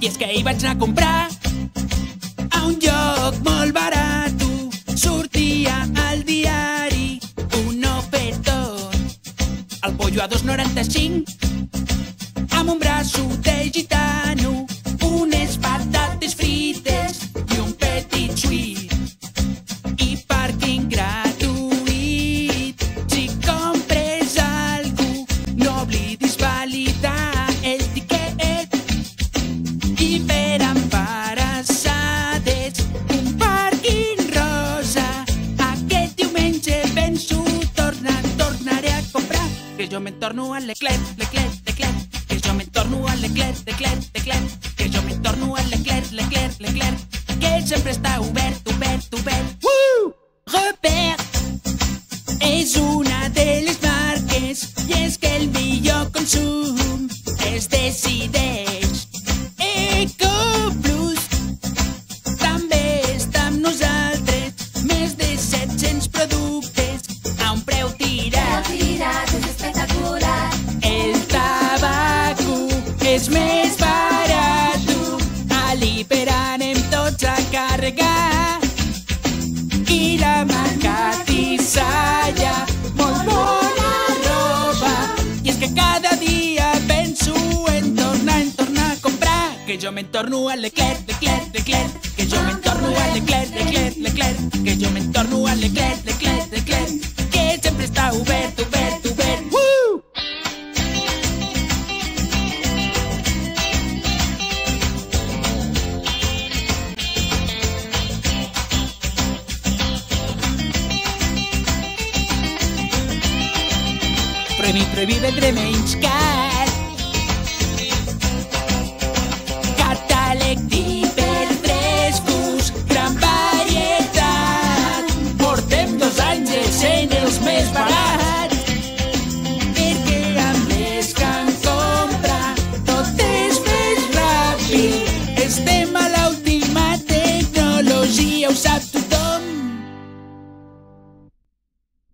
I és que hi vaig anar a comprar a un lloc molt barat. Sortia al diari un ofertón, el pollo a 2,95 amb un braço de gitano, unes patates frites i un petit suït i pàrquing gratuït. Si compres algú, no oblidis validar el tiquet. I per embarassades, un pàrquing rosa. Aquest diumenge penso tornaré a comprar, que jo me'n torno a Leclerc, que jo me'n torno a Leclerc, que jo me'n torno a Leclerc, que sempre està obert. Repère és una de les marques, i és que el millor consum es decideix. EcoPlus també està amb nosaltres, més de 700 productes a un preu tirat. És espectacular. El tabaco és més barat, a l'hiper anem tots a carregar. I la marca Tisalla, molt bona roba. I és que cada dia penso en tornar a comprar, que jo me'n torno a Leclerc, que jo me'n torno a Leclerc, que jo me'n torno a Leclerc, que sempre està obert. Prohibir vendre menys car. Catàleg d'hiperfrescos, gran varietat. Portem 2 anys essent els més barats, perquè amb les que en compra tot és més ràpid. Estem a l'última tecnologia, ho sap tothom.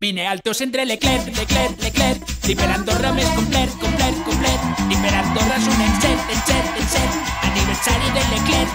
Vine al teu centre Leclerc, l'hiper Andorra més complet. L'hiper Andorra és un encert, aniversari de Leclerc.